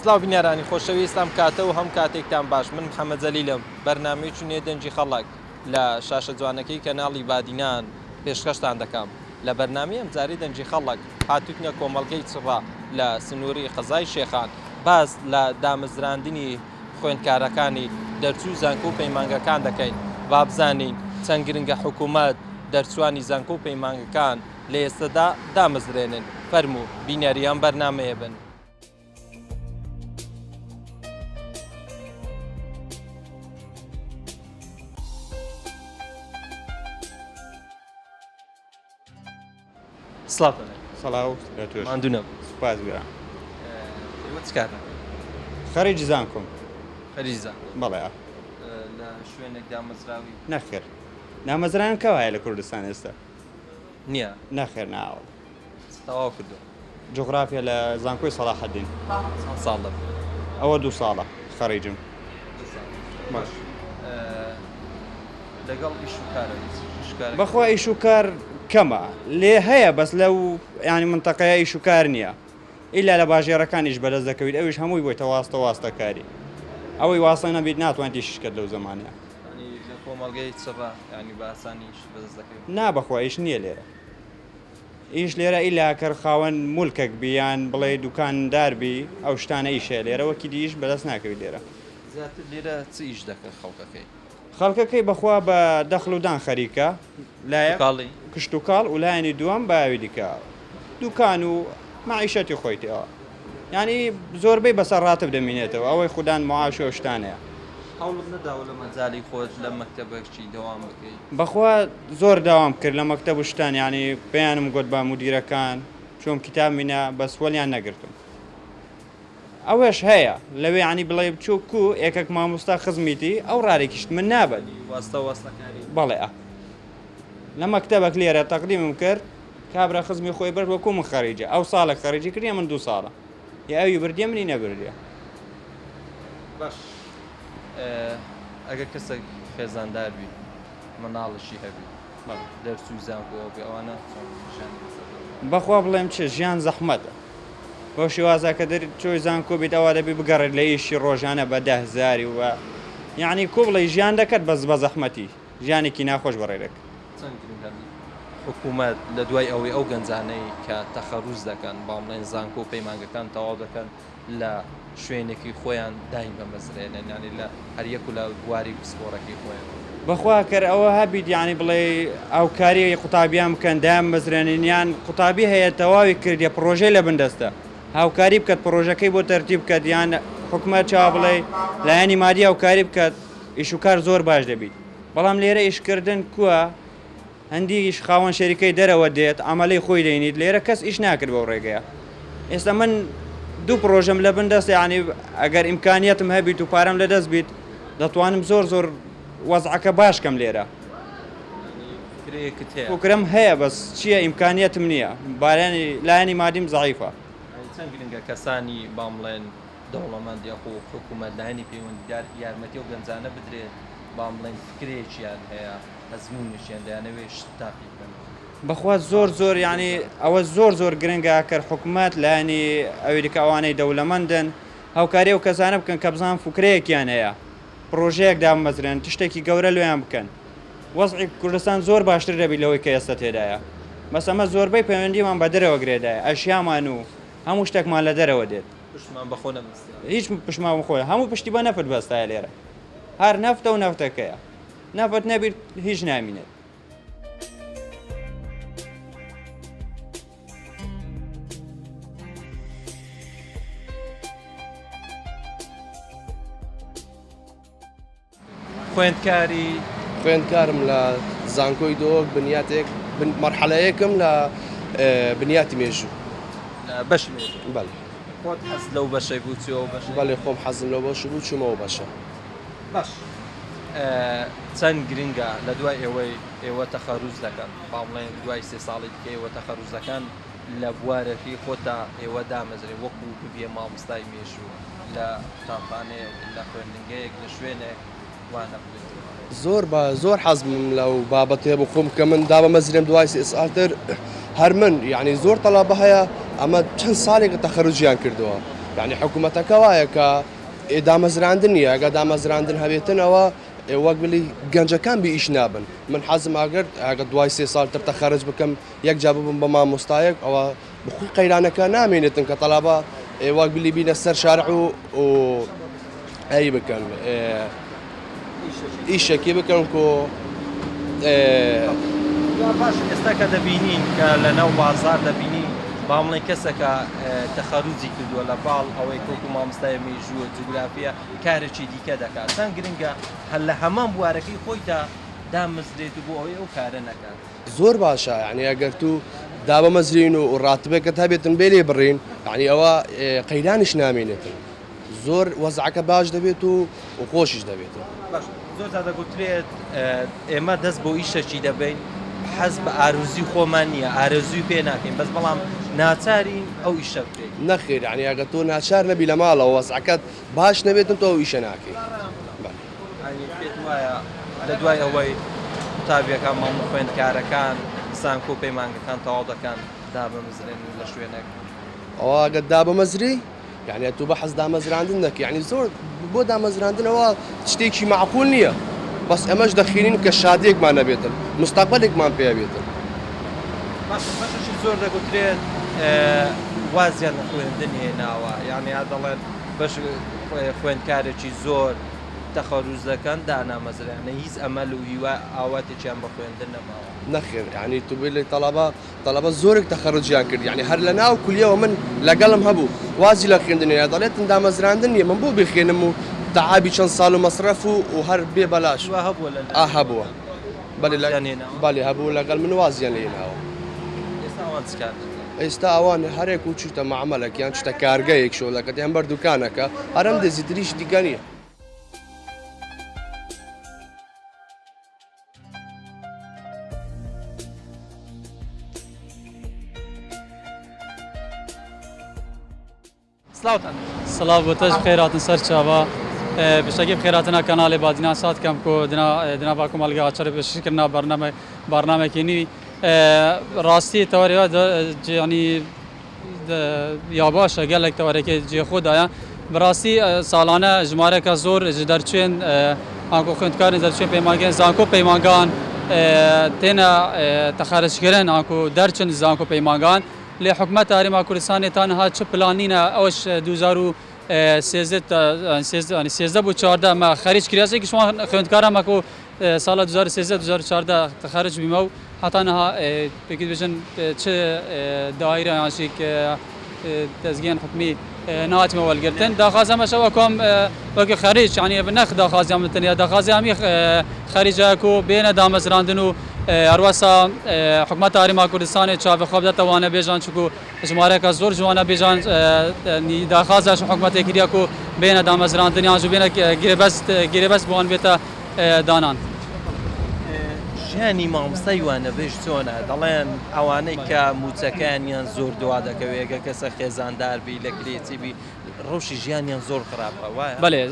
سلااو بینارانی خۆشەویستم کاتە و هەم کاتێکتان باش من محەممەد جەلیلم بەرنامەی چونێ دەنجی خەڵک لە شاشە جوانەکەی کەناڵی بادینان پێشکەشتان دەکەم لە بەرنامەی ئەم جاری دەنجی خەڵک هاتووکنە کۆمەڵگەی چڕا لە سنووری قەزای شێخان باز لە دامەزراندنی خوێندکارەکانی دەرچوو زانکۆ و پەیمانگەکان دەکەین با بزانین چەند گرنگە حکوومەت دەرچوانی زانکۆ و پەیمانگەکان لە ئێستادا دامەزرێنن فەرموو بینەریان بەرنامەیە بن. سڵاو ماندوونە سوپاس گران چکارە خەریج زانکۆم خەریزە بەڵێ لە شوێنێک دامەزراوی نەخێر نامەزران کەوایە لە کوردستان ئێستا نییە نەخێر ناوە تەواو کردو جغرافیا لە زانکۆی سەلاحەدین ساڵ ئەوە 2 ساڵە خەریجم باش لەگەڵ ئیش و کارە بەخوا ئیش و کار کەمە لێ هەیە بەس لەو ینی منتەقەیە ئیش و کار نییە ئیلا لە باژێرەکانیش بەدەست دەکەویت ئەویش هەمووی بۆیتە واستە واستەکاری ئەوەی واسە نەبیت ناتوانێتی شکت لەو زمانەیە کۆمەڵگەی چڕا ینی باسانیش بەدەست دەکەویت نا بەخوا ئیش نییە لێرە ئیش لێرە ئیلا کە خاوەن مولکێک بیان بڵێ دوکانداربی ئەو شتانە ئیشە لێرە وەکی دیش بەدەست ناکەویت لێرە زیاتر لێرە چ ئیش دەکەن خەڵکەکەی خەڵکەکەی بەخوا بە دەخل و دان خەریکە لایە کاڵی کشت و کاڵ و لایەنی دووەم باوی دیکە دوکان و معیشەتی خۆیتەوە ینی زۆربەی بەسەر ڕاتب دەمینێتەوە ئەوەی خوددان معاش و شتانەیە هەوڵت نەداوە لە مەجای خۆت لە مەکتەبێکی دەوام بکەیت بەخوا زۆر داوام کرد لە مەکتەب و شتان ینی پێیانم گوت بە مدیرەکان چۆم کتاب مینە بەس وەلیان نەگرتم ئەوەش هەیە لەوێ ینی بڵێ بچووکو یەکێک مامۆستا خزمیتی ئەو ڕارێکیشت من نابێت واستە واستەکاری بەڵێ لە مەکتەبێک لێرە تەقدیمم کرد کابرا خزمی خۆی برد وەکو من خەریجە ئەو ساڵێک خەریجی کردی من 2 ساڵە یا ئەوی بردیە منی نەبردیە باش ئەگەر کەسێک خێزاندار بی مناڵشی هەبی دەرسوی زانکۆ بێ ئەوانە بەخوا بڵێم چ ژیان زەحمەتە بەو شێوازە کە چۆی زانکۆ بیت ئەوە دەبی بگەڕێت لە ئیشی ڕۆژانە بە 10,000 و یعنی کۆ بڵێ ژیان دەکەت بەس بە زەحمەتی ژیانێکی ناخۆش بەڕێدەک حکوومەت لە دوای ئەوەی ئەو گەنجانەی کە تەخەڕوز دەکەن باڵێن زانکۆ و پەیمانگەکان تەواو دەکەن لە شوێنێکی خۆیان دایم بەمەزرێنن ینی لە هەریەک و لە گواری پسپۆڕەکەی خۆیان بەخوا کەر ئەوە هەبیت ینی بڵێ ئەو کاری قوتابیان بکەن دایان مەزرێنیان قوتابی هەیە تەواوی کردیە پرۆژەی لە بندەستە هاوکاری بکات پرۆژەکەی بۆ تەرتیب بکات یان حکومەت چاوا بڵێ لایەنی مادی هاوکاری بکات ئیش و کار زۆر باش دەبیت بەڵام لێرە ئیشکردن کووە هەندیش خاوەن شەریکەی دەرەوە دێت ئەمەلەی خۆی دەینیت لێرە کەس ئیش ناکرد بەو ڕێگەیە ئێستا من 2 پرۆژەم لە بندەست ینی ئەگەر ئیمکانیەتم هەبیت و پارەم لەدەست بیت دەتوانم زۆر وەزعەکە باشکەم لێرە فکرم هەیە بەس چییە ئیمکانیەتم نییە بارانی لایەنی مادیم زەعیفە چەند گرنگە کەسانی بامڵێن دەوڵەمەند یاخۆ حکوومەت لایەنی پەیوەندیدار یارمەتی و گەنجانە بدرێت بامڵێن فکرێکیان هەیە ئەزمونشیان دەیانەوێ شت تاقی بکەن بەخوا زۆر ینی ئەوە زۆر گرنگە کە حکوومەت لایەنی ئەوریکا ئەوانەی دەوڵەمەندن هاوکاری و کەسانە بکەن کە بزان فکرەیەکیان هەیە پرۆژەیەک دامەزرێن تشتێکی گەورە لێیان بکەن وەزعی کوردستان زۆر باشتر دەبی لەوەی کە ئێستا تێدایە بەس ئەمە زۆربەی پەیوەندیمان بە دەرەوە گرێدایە ئەشیامان و هەموو شتێکمان لە دەرەوە دێت پشتمان بەخۆ نەبستە هیچ پشمان خۆی هەموو پشتی بە نەفت بەستایە لێرە هەر نەفتە و نەفتەکەیە نەفت نەبیت هیچ نامینێت خوێندکارم لە زانکۆی دۆک بنیاتێک مەرحەلەیەکم لە بنیاتی مێژوو بەش بەڵێ خۆت حەز لەو بەشەی بوو چیەوە بەش بەڵێ خۆم حەزم لەو بەش بوو چوومەوە بەشە باش چەند گرنگە لە دوای ئێوە تەخەڕوز دەکەن باڵێن دوای 3 ساڵی دیکە ئێوە تەخەڕوز دەکەن لە بوارەکەی خۆتا ئێوە دامەزرێ وەکو ببیە مامۆستای مێژوو لە قوتابخانەیەک لە خوێندنگەیەک لە شوێنێک وانە زۆر حەزم لەو بابەتێ بوو خۆم کە من دابەمەزرێم دوای 3 ساڵتر هەر من یعنی زۆر تەڵابە هەیە ئەمە چەند ساڵێکە تەخەڕوجیان کردەوە يعني حکوومەتەکە وایە کە دامەزراندن نیە ئەگە دامەزراندن هەبێتنەوە وەک بلی گەنجەکان بی ئیش نابن من حەزم ئاگەر ئەگە دوای 3 ساڵ تر تەخەرج بکەم یەک جا ببم بە مامۆستایەک ئەوە بخۆی قەیرانەکە نامێنێتن کە تەڵابە وەک بلی بینە سەر شارع و ئەی بکەن ئیشێکی بکەن و باش ئێستا کە دەبینین کە لە ناو بازار دەبینی باڵی کەسەکە تەخەروجی کردووە لە باڵ ئەوەی کۆکو مامۆستای مێژووە جوگرافیا کارێکی دیکە دەکات چەند گرنگە هەر لە هەمان بوارەکەی خۆیدا دامەزرێت بۆ ئەوەی ئەو کارە نەکات زۆر باشە یعنی ئەگەر تو دابەمەزرین و ڕاتبێکت هەبێتن بێ لێ بڕین یعنی ئەوە قەیرانیش نامێنێتن زۆر وەزعەکە باش دەبێت و خۆشیش دەبێت زۆر دەگوترێت ئێمە دەست بۆ ئیشەکی دەبین حەز بە ئارزوی خۆمان نییە ئارزوی پێ ناکەین بەس بەڵام ناچارین ئەو ئیشە بکەین نەخێر یعنی ئەگە تۆ ناچار نەبی لە ماڵەوە وەزعەکەت باش نەبێتن تۆ ئەو ئیشە ناکەی پێت وایە لە دوای ئەوەی قوتابیەکان ماڵ خوێندکارەکان سانکۆ پەیمانگەکان تەواو دەکەن دابەمەزرێن لە شوێنێک ئەوە ئەگەر دابەمەزری یعنی تو بە حەز دامەزراندن دەکەی یعنی زۆر بۆ دامەزراندنەوە شتێکی معقول نییە بەس ئەمەش دەخینین کە شادێکمان نەبێتن مستەقبەلێکمان پێ بێتن باشی زۆر دەگوترێت وازیان لە خوێندن هێناوە یعنی دەڵێن بەش خوێندکارێکی زۆر تەخەروج دەکەن دانامەزرێنە هیچ ئەمەل و هیوا ئاواتێکیان بە خوێندن نەماوە نەخێر یعنی تو بێ لە تەڵەبە زۆرێک تەخەرجیان کرد یعنی هەر لە ناو کولیەوە من لەگەڵم هەبوو وازی لە خوێندنێ دەڵێتن دامەزراندن نیە من بۆ بخوێنم و تعابی چەند ساڵ و مەصرف و هەر بێ بەلاش هەبووە بەڵێ هەبوو لەگەڵ من وازیان لێناوە ئێستا ئەوان هەرێک و چوتە معاملەك یان چتە کارگەیەک شۆلەکەت یان بەردووکانەکە هەرم دەزی تریش دیگە نییە سلااو بۆ تەش خێراتن سەر چاوە بشتێکی خێراتنا کەناڵێ بادینا سات کەم کۆ دنا باکو مەلگا چرە پێشکردنا بەرنامێکینی ڕاستی تەوەریەوە ینی یا باشە گەلێک تەوەرەکە جێ خۆدایە بەڕاستی ساڵانە ژمارەکە زۆر ji دەرچێن ئاکۆ خوێندکارن دەرچێن پەیمانگەن زانکۆ پەیمانگان تێنە تەخەرجکردن ئاکۆ دەرچن زانکۆ پەیمانگان لێ حکومەت هەرێما کوردستانی تانها چ پلانینە ئەوش 2013 بۆ 14 مە خەریج کریاسێکی شما خوێندکارە مەکۆ ساڵە 2013 تەخەرج بیمە و هەتانەها پێکی بێژن چ دایرە یانشێک دەستگیان حکمی نهاتمە وەلگرتن داخوازەمەشەوە کۆم وەکی خەریج یعنی بنەخ داخوازیان تەنیا داخوازیامی خەریجەکە و بێنە دامەزراندن و هەروەسا حکومەت هەرێما کوردستانی چاوەخوا بدەتەوانە بێژان چکو ژمارەکە زۆر جوانە بێژان داخوازەش حکومەتێ کردیا و بێنە دامەزراندنیان و بێنە گرێبەست بۆوان بێتە دانان ژیانی مامۆستای وانەبێژ چۆنە دەڵێن ئەوانەی کە موچەکانیان زۆر دوا دەکەوێت ئەگە کەسە خێزاندار بی لە کرێتی بی ڕۆژی ژیانیان زۆر خراپە وایە بەێ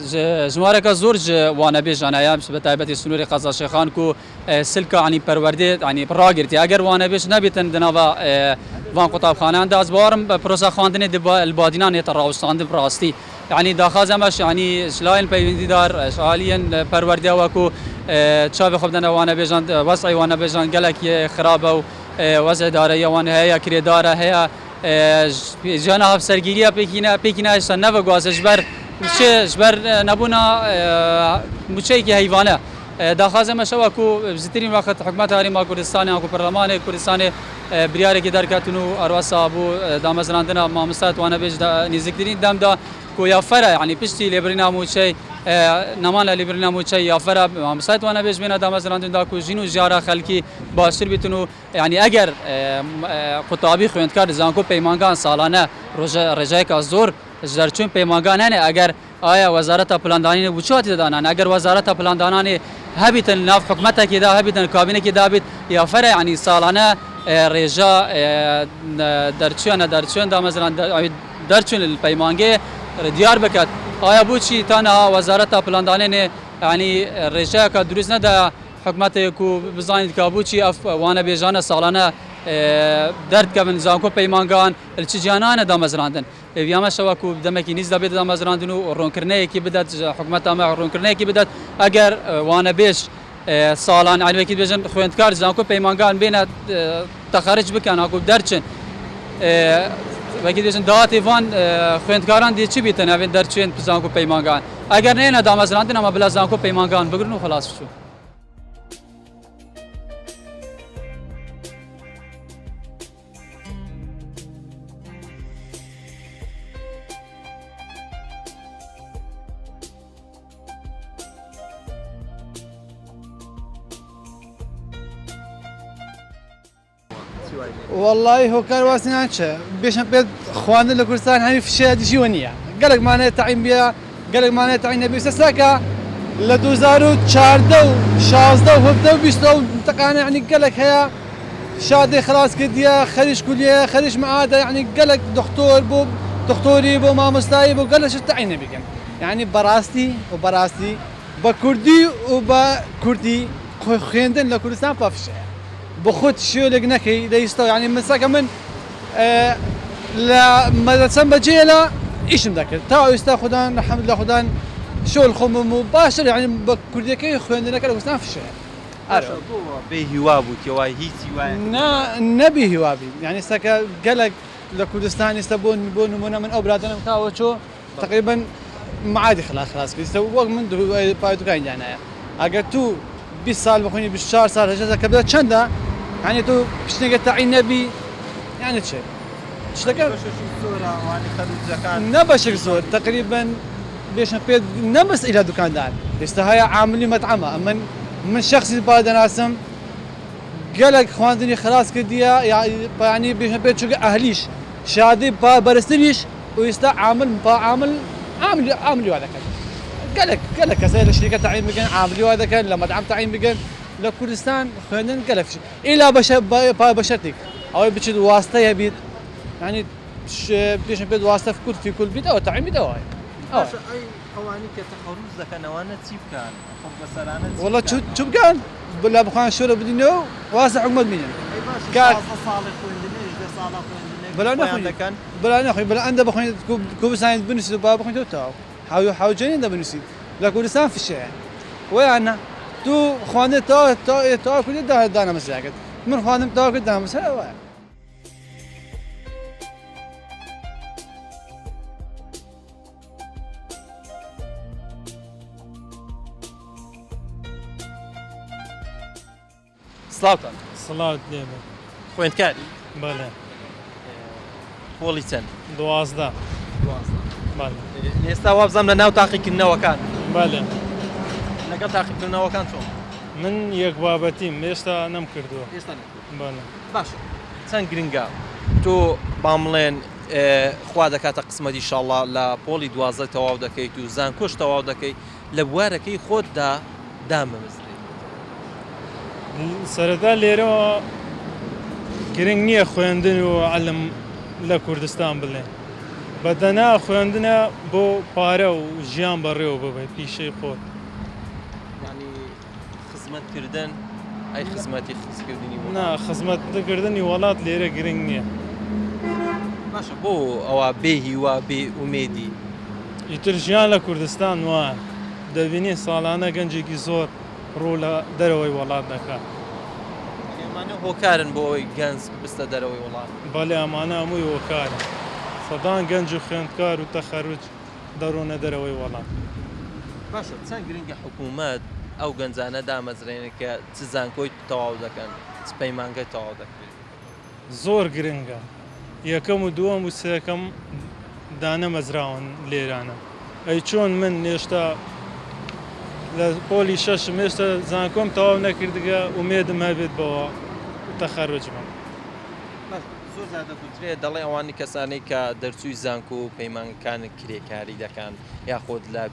ژمارەکە زۆر وانەبێژانایە بە تایبەتی سنووری قەزاشێخان و سلکە عنی پەروەردێت عنی ڕاگرتی ئەگەر وانەبێژ نەبێتن دناوە وان قوتابخانەیان دازبارم بە پرۆسە خواندنی البادینان هێتە ڕاوستاندن ڕاستی یعنی داخوازەمەش ینی شلایەن پەیوەندیدار شالیەن پەروەردەوەکو چاوی خۆبدەنەوانە بێژان وەسعی وانە بێژان گەلێکی خراپە و وەزع دارەیەوان هەیە کرێدارە هەیە ژیانە هەفسەرگیریە پێکی نایشتە نەڤگوازە ژبەر نەبوونا موچەیەکی هەیوانە داخوازەمەشەوە و بزیترین وەخت حکومەت هەرێما کوردستانی و پەرلەمانی کوردستانی بریارێکی دەرکەتن و هەروەسا بوو دامەزراندنە مامۆستا توانە بێژ نزیکترین دەمدا کو یافەرە ینی پشتی لێبرنا موچەی نەمان لە لێبرنا موچەی یافەرە مامۆستا توانە بێژ بێنە دامەزراندندا و ژین و ژیارە خەلکی باشتر بیتن و ینی ئەگەر قوتابی خوێندکار زانکۆ پەیمانگان ساڵانە ڕێژەیەکە زۆر دەرچوون پەیمانگان هەنێ ئەگەر ئایا وەزارەتە پلاندانانی بچوتی دەدانان ئەگەر وەزارەتە پلاندانانی هەبیتن ناو حکومەتێکیدا هەبیتن کابینێکیدا بیت یافەرە ینی ساڵانە ڕێژە دەرچوێن دامەزران دەرچوون پەیمانگێ دیار بکات ئایا بۆچی تانەها وەزارەتە پلاندانێنێ ینی ڕێژەیەکە دروست نەدا حکومەتێک و بزانیت کا بۆچی ئەف وانە بێژانە ساڵانە دەردکەون زانکۆ پەیمانگان چ جیانانە دامەزراندن ئێڤیامەشەوەکو دەمەکی نیز دەبێت دامەزراندن و ڕوونکردنەیەکی بدات حکوومەت ئەمە ڕوونکردنەیەکی بدات ئەگەر وانە بێش ساڵان عیلوێکی بێژن خوێندکار زانکۆ پەیمانگان بێنە تەخەرج بکەن ئاکو دەرچن وەکی دێژن داواتی وان خوێندکاران دی چی بیتە ناوێن دەرچێن زانکۆ پەیمانگان ئەگەر نێنە دامەزراندن ئەمە بلا زانکۆ پەیمانگان بگرن و خلاص بچوو والله هۆکار واسی ناچە بێشم پێت خواردن لە کوردستان هەمی فشەیە دیژیوە نییە گەلێکمانێت تەعین بێ گەلێکمانێت تەعین نەبێ سەساکە لە 2014 و 16 و 17 و 20 و تەقانە ینی گەلێک هەیە شادێ خلاص کردیە خەریش کولیە خەریش مەعادە ینی گەلێک دکتۆر بۆ دکتۆری بۆ مامۆستایی بۆ گەلەش تەعین نەبیکەن یعنی بەڕاستی و بەڕاستی بە کوردی و بە کوردی خوێندن لە کوردستان پافشەیە بۆ خۆت شوێلێک نەکەی دەیستەوە ینی مساکە من لە مەدرسەم بەجێ لە ئیشم دەکرد تا ئێستا خوددان حەمد لە خوددان شۆل خۆمم و باشتر ینی بە کوردیەکەی خوێندنەکە لە کوردستان فشەیە بێ هیوا بوو وای هیچی وایە نەبی هیوابی یعنی ئێستاکە گەلک لە کوردستان ئێستا بۆ نمونە من ئەو برادرم تاوە چۆ تقریبا معادی خلاص کرد وەک من پای دوکانی دانایە ئەگەر تو 20 سال بخوێنی 24 سال هەژە کە بدە چەندە ینی تۆ پشتێکە تەعین نەبی یعنی چێ شتەکە نە بەشێک زۆر تقریبا بێشم پێ نەبەس ئیلا دوکاندار ئێستا هەیە عاملی مەطعەمە من شخصی با دەناسم گەلک خواردنی خلاص کردیە ینی بێشم پێ چووکە ئەهلیش شادی با بەرزتریش و ئێستا عاملی وا دەکەن گەلک کەسای لە شریکە تەعین بگەن عاملی وا دەکەن لە مەطعەم تەعین بگەن لە کوردستان خوێندن گەلک ئیلا بەشەرتێک ئەوەی بچیت واستەیە بیت ینی پێشم پێ واستە کورد فی کول بیت ئەوە تەعین بیتەوە ئەوانی کە تەخەڕوز دەکەن ئەوانە چی بکەن بەسەرانە وڵا چ بکەن بلا بخوان شۆرە بدینەوە واسە حکومەت بینن بلا نەخۆین بلا نەخۆین بلا ئەندە بخۆین کوردستان بنووسیت با بخۆین تاو حاوجێنین دەبنووسیت لە کوردستان فشەیە ویانە تو خواندن تا کوردی دانەمەسراکرد من خواندم تا کرد دانەمەسرا وایە سلااوتان سڵاوت لێبێ خوێندکاری بەڵێ پۆلی چەند 12 بەڵێ ئێستا وابزانام لە ناو تاقیکردنەوەکان بەڵێ لەگەڵ تاقیکردنەوەکان چۆن من یەک بابەتیم ئێستا نەم کردووە ئێستا بەڵێ باشە چەند گرنگە تۆ بامڵێن خوا دەکاتە قسمەتی شاڵڵا لە پۆلی 12 تەواو دەکەیت و زانکۆش تەواو دەکەیت لە بوارەکەی خۆتدا دامەمەستێت سەرەتا لێرەوە گرنگ نییە خوێندن و عەلم لە کوردستان بڵێ بەدەنا خوێندنە بۆ پارە و ژیان بەڕێوە ببێت پیشەی خۆت ینی خزمەتکردن ئەی خزمەتی خزکردنی نا خزمەتکردنی وڵات لێرە گرنگ نییە باشە بۆ ئەوە بێ هیوا بێ ئومێدی ئیتر ژیان لە کوردستان وایە دەبینی ساڵانە گەنجێکی زۆر ڕوو لە دەرەوەی وڵات دەکات ئێمانە هۆکارن بۆ ئەوەی گەنج بستە دەرەوەی وڵات بەڵێ ئەمانە هەمووی هۆکارە سەدان گەنج و خوێندکار و تەخەروج دەڕۆنە دەرەوەی وڵات باشە چەند گرنگە حکوومەت ئەو گەنجانە دامەزرێنە کە چ زانکۆی تەواو دەکەن چ پەیمانگەی تەواو دەکرێت زۆر گرنگە یەکەم و دووەم و سێکەم دانەمەزراون لێرانە ئەی چۆن من هێشتا لە پۆلی شەشم هێشتا زانکۆم تەواو نەکردگە ومێدم هەبێت بەوە تەخەروجمە زۆر زیادەگوترێت دەڵێ ئەوانی کەسانی کە دەرچووی زانکۆ و پەیمانگەکان کرێکاری دەکەن یاخۆت لە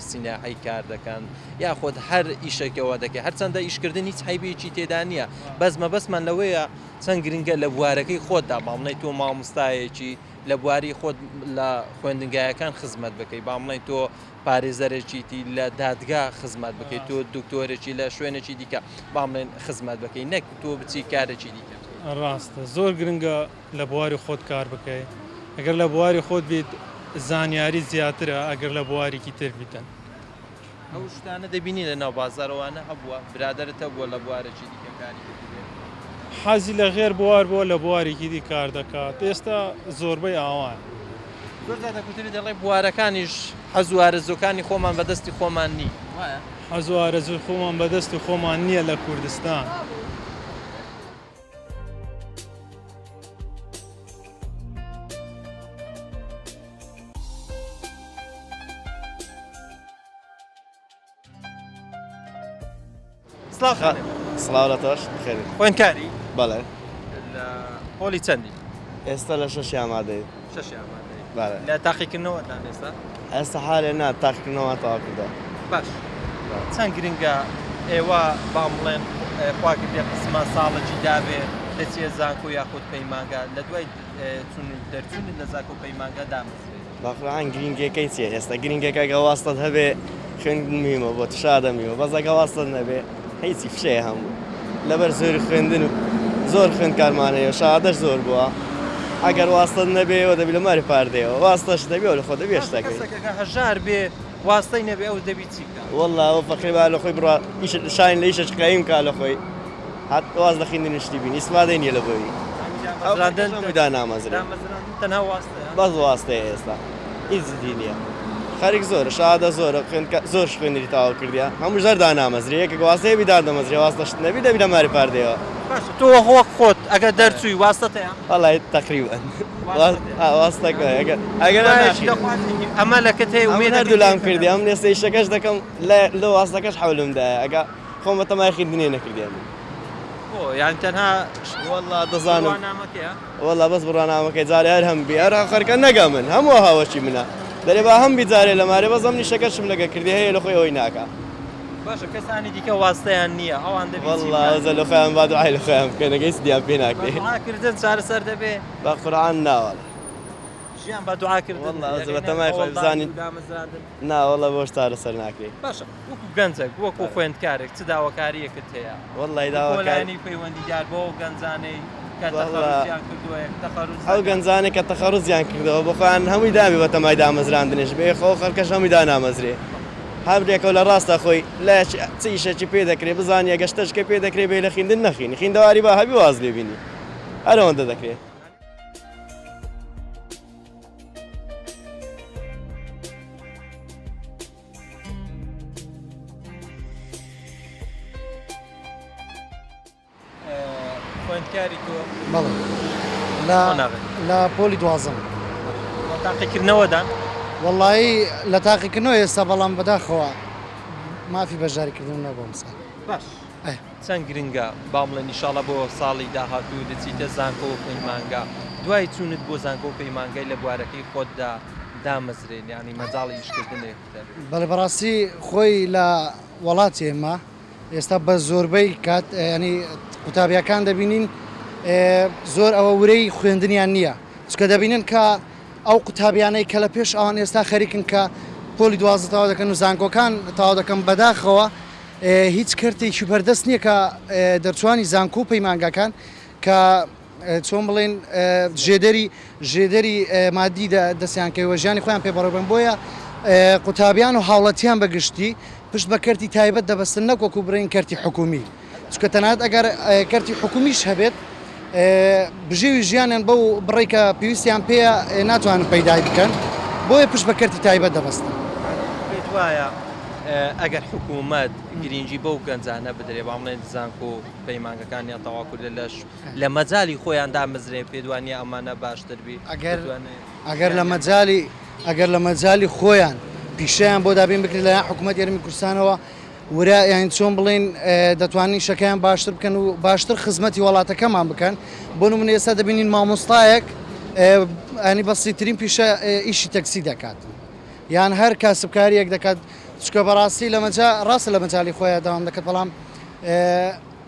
سیناحی کار دەکەن یاخۆت هەر ئیشێکەوە دەکەن هەرچەندە ئیشکردن هیچ هەیبێکی تێدا نییە بەسمەبەسمان لەوەیە چەند گرنگە لە بوارەکەی خۆتدا بامڵێ تۆ مامۆستایەکی لە بواری خۆت لە خوێندنگایەکان خزمەت بکەیت بامڵێ تۆ پارێزەرێکیتی لە دادگا خزمەت بکەیت تۆ دکتۆرێکی لە شوێنێکی دیکە بامڵێن خزمەت بکەیت نەک تۆ بچی کارێکی دیکە ڕاستە زۆر گرنگە لە بواری خۆت کار بکەیت ئەگەر لە بواری خۆت بیت زانیاری زیاترە ئەگەر لە بوارێکی تر بیتن ئەو شتانە دەبینی لە ناو بازارەوانە هەبووە برادرتە بووە لە بوارێکی دیکە کاری حەزی لە غێر بوار بۆ لە بوارێکی دی کار دەکات ئێستا زۆربەی ئاوان زۆر دەکوتری دەڵێ بوارەکانیش حەزوارە زۆکانی خۆمان بەدەستی خۆمان نی حەزوارە زۆر خۆمان بەدەستی خۆمان نییە لە کوردستان سڵاو لە تۆش خێر خوێندکاری بەڵێ لە پۆلی چەندی ئێستا لە شەشی ئامادەیت شەشی ئامادەی بەڵێ لە تاقیکردنەوەدان ئێستا ئێستا حالێ نا تاقیکردنەوە تەواو کردە باش چەند گرنگە ئێوە با بڵێن خواکردێ قسمە ساڵێکی دابێ لە چێ زانکۆ یاخود پەیمانگە لە دوای دەرچوونی لە زانکۆ پەیمانگە دامەزرێت باخراان گرنگەکەی چیە ئێستا گرنگەکە واستت هەبێ خوێندمیمە بۆ تشادەمیەوە بەزەکە واستت نەبێ هیچی فشەیە هەموو لەبەر زۆری خوێندن و زۆر خوێند کارمانەیە شادەش زۆر بووە ئەگەر واستت نەبێەوە دەبی لە ماری پاردەیەوە واستەش دەبێەوە لە خۆ دەبێ شتەکەی هەژار بێ واستەی نەبێ ئەو دەبی چی بکات وەڵڵا ئەو فەقیبا لە خۆی بڕوا شاین لە ئیشش قایم کا لە خۆی هات واز لە خوێندنی شتی بین ئیسمادەی نییە لە بۆی دا نامەزرێ تەنها واستەیە بەس واستەیە ئێستا هیچ زیدی نییە خەریک زۆر شادە زۆر زۆر خوێنی تاوا کردیا هەموو ژەر دانامەزرێ یەکە واستەیە بیدا دەمەزرێ واستەشت نەبی دەبی لە ماری پاردەیەوە تۆ هۆک خۆت ئەگە دەرچووی واستەتەیە وەڵای تقریبا واستەکە ئەگەر ئەمە لەکەت هەیە ئەمێ هەردوو لام کردی ئەم لێستە ئیشەکەش دەکەم لە واستەکەش حەولمدایە ئەگە خۆم بە تەمای خوێندنێ نەکردیان یان تەنها وەڵا دەزانم وەڵا بەس بڕوانامەکەی جارێ هەر هەم بی هەر خەرکە نەگە من هەموو هاوەشی منە دەرێ با هەم بیجارێ لە مارێ بەزەم نیشەکەشم لەگە کردی هەیە لە خۆی ئەوی ناکە باشە کەسانی دیکە واستەیان نییە ئەوان دەبێت وەڵا زە لە خۆیان با دوعای لە خۆیان بکەنەکەی سدیان پێ ناکرێ کردن چارەسەر دەبێ بە قورعان ناوەڵ ژیان بە دوعاکردن بە تەمای خۆی بزانین ناوەڵە بۆش چارەسەر ناکرێ باشە وەکو گەنجێک وەکو خوێندکارێک چ داواکاریەکت هەیە وەڵی داواکاری کۆلانی پەیوەندیدار بۆ گەنجانەی ئەو گەنجانێک کە تەخەڕوزیان کردەوە بۆ خۆیان هەمووی دامی بە تەمای دامەزراندنش بێ خۆ خەڵکەش هەمووی دانامەزرێ هەردێکەوە لە ڕاستە خۆی لە چ ئیشێکی پێ دەکرێت بزانیە گەشتەشکە پێ دەکرێت بێ لە خوێندن نەخینی خوێندەواری بە هەبی واز لێ بینی هەرەوەندە دەکرێت خوێندکاری تۆ بەڵێ لە پۆلی دوازم تاقیکردنەوەدان وەڵایی لە تاقیکردنەوە ئێستا بەڵام بەداخەوە مافی بەشداریکردن نەبووە مسا باش چەند گرنگە بامڵێن ئینشاڵە بۆ ساڵی داهاتوو دەچیتە زانکۆ و پەیمانگە دوای چوونت بۆ زانکۆ و پەیمانگەی لە بوارەکەی خۆتدا دامەزرێن ینی مەجاڵی ئیشکردنێک بەڵێ بەڕاستی خۆی لە وڵاتی ئێمە ئێستا بە زۆربەی کات ینی قوتابیەکان دەبینین زۆر ئەوە ورەی خوێندنیان نییە چکە دەبینن کە ئەو قوتابیانەی کە لە پێش ئەوان ئێستا خەریکن کە پۆلی دوازە تاوا دەکەن و زانکۆکان تاوا دەکەن بەداخەوە هیچ کردێکی بەردەست نییە کە دەرچوانی زانکۆ و پەیمانگەکان کە چۆن بڵێن ژێدەری مادی دەستیان کەوە ژیانی خۆیان پێبڕێبن بۆیە قوتابیان و هاوڵەتیان بەگشتی پشت بە کەرتی تایبەت دەبەستن نەکۆکو بڕین کەرتی حکومی چکە تەنات ئەگەر کەرتی حکومیش هەبێت بژێوی ژیانیان بەو بڕێکە پێویستیان پێە ناتوانن پەیدای بکەن بۆیە پشت بە کەرتی تایبەت دەبەستن پێت وایە ئەگەر حکوومەت گرنگی بەو گەنجانە بدرێ بامڵێن زانکۆ پەیمانگەکانیان تەوا کوردە لە مەجای خۆیان دامەزرێ پێدوانیە ئەمانە باشتر بی ئەگەر لە مەجای خۆیان پیشیان بۆ دابین بکرێت لە حکوومەت یارمی کوردستانەوە ورا یان چۆن بڵێن دەتوانین شەکەیان باشتر بکەن و باشتر خزمەتی وڵاتەکەمان بکەن بۆ نمونە ئێستا دەبینین مامۆستایەک ئەنی بەسیترین پیشە ئیشی تەکسی دەکات یان هەر کاسبکاریەک دەکات چکە بەڕاستی ڕاستە لە مەجای خۆیان داوام دەکات بەڵام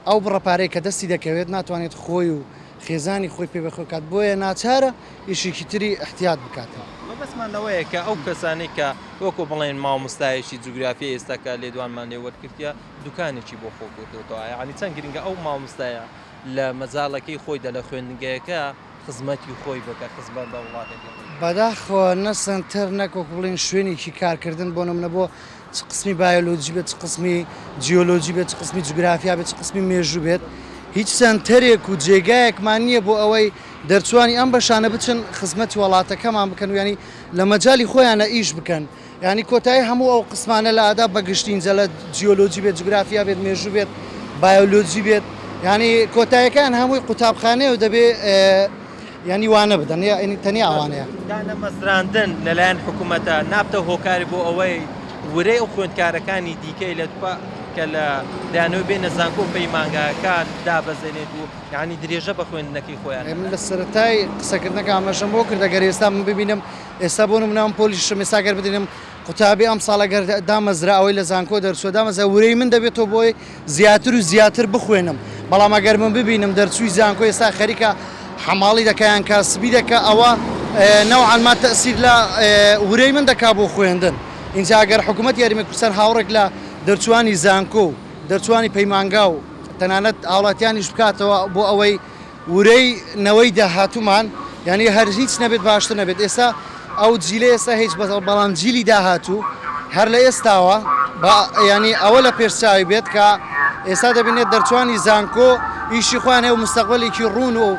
ئەو بڕەپارەی کە دەستی دەکەوێت ناتوانێت خۆی و خێزانی خۆی پێ بەخۆ کات بۆیە ناچارە ئیشێکی تری احتیاط بکاتەوە بەسمان لەوەیە کە ئەو کەسانی کە وەکو بڵێن مامۆستایەکی جوگرافی ئێستاکە لێ دوانمان لێوەرکردە دوکانێکی بۆ خۆکوتەوە ینی چەند گرنگە ئەو مامۆستایە لە مەجاڵەکەی خۆیدا لە خوێندنگەکە خزمەتی خۆی بکە خزمەت بە وڵاتێکی. بەداخۆ نەسنتر نەکۆک بڵین شوێنێکی کارکردن بۆ نمونە بۆ چ قسمی بایۆلۆجی بێت چ قسمی جیۆلۆجی بێت چ قسمی جوگرافیا بێت چ قسمی مێژوو بێت هیچ سنتەرێک و جێگایەکمان نییە بۆ ئەوەی دەرچوانی ئەم بەشانە بچن خزمەتی وڵاتەکەمان بکەن و ینی لە مەجای خۆیانە ئیش بکەن ینی کۆتایی هەموو ئەو قسمانە لە ئادا بەگشتینجە لە جیۆلۆجی بێت جوگرافیا بێت مێژوو بێت بایۆلۆجی بێت ینی کۆتاییەکان هەمووی قوتابخانەیە و دەبێ ینی وانە بدەن تەنیا ئەوانەیە دانە مەزراندن لەلایەن حکوومەتە نابتە هۆکاری بۆ ئەوەی ورەی ئەو خوێندکارەکانی دیکەی لە کە لە دانەوە بێنە زانکۆ پەیمانگاکان دابەزێنێت و یعنی درێژە بە خوێندنەکەی خۆیان من لە سەرەتای قسەکردنەکە ئاماژەم بۆ کردەگەر ئێستا من ببینم ئێستا بۆ نمونە پۆلی شەمێساگەر بدێنم قوتابی ئەم ساڵەگەر دامەزرا ئەوەی لە زانکۆ دەرچوە دامەزە ورەی من دەبێتەوە بۆی زیاتر و زیاتر بخوێنم بەڵام ئەگەر من ببینم دەرچووی زانکۆ ئێستا خەریکە حەماڵی دەکەیان کاسبی دەکە ئەوە نەوعان ما تەسیر لە ورەی من دەکا بۆ خوێندن اینجا ئەگەر حکوومەت یاریمە کوردستان هاوڕێک لە دەرچوانی زانکۆ و دەرچوانی پەیمانگا و تەنانەت هاوڵاتیانیش بکاتەوە بۆ ئەوەی ورەی نەوەی داهاتوومان ینی هەر هیچ نەبێت باشتر نەبێت ئێستا ئەو جیلە ئێستا هیچ بەڵام جیلی داهاتوو هەر لە ئێستاوە ینی ئەوە لە پێشچاوی بێت کە ئێستا دەبینێت دەرچوانی زانکۆ ئیشی خۆیان هەیە و مستەقبەلێکی ڕوون و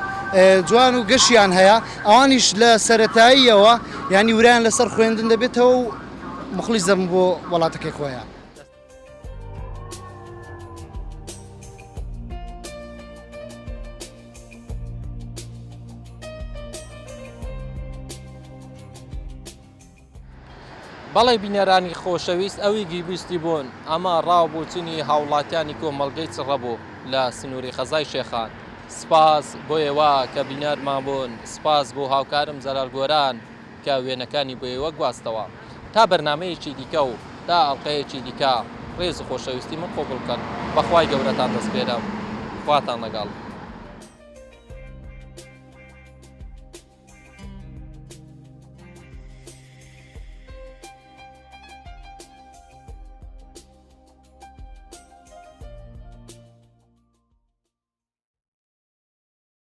جوان و گەشیان هەیە ئەوانیش لە سەرەتاییەوە ینی ورایان لەسەر خوێندن دەبێتەوە و مخلیص دەبن بۆ وڵاتەکەی خۆیان. بەڵێ بینەرانی خۆشەویست ئەوی گیبیستی بوون ئەمە ڕاوبووچنی هاوڵاتیانی کۆمەڵگەی چڕەبوو لە سنووری خەزای شێخان. سپاس بۆ ئێوە کە بینەرمان بوون، سپاس بۆ هاوکارم زەرار گۆران کە وێنەکانی بۆ ئێوە گواستەوە. تا بەرنامەیەکی دیکە و تا ئەڵقەیەکی دیکە ڕێز و خۆشەویستی من قۆبڵ بکەن بەخوای گەورەتان دەستپێرم خواتان لەگەڵ.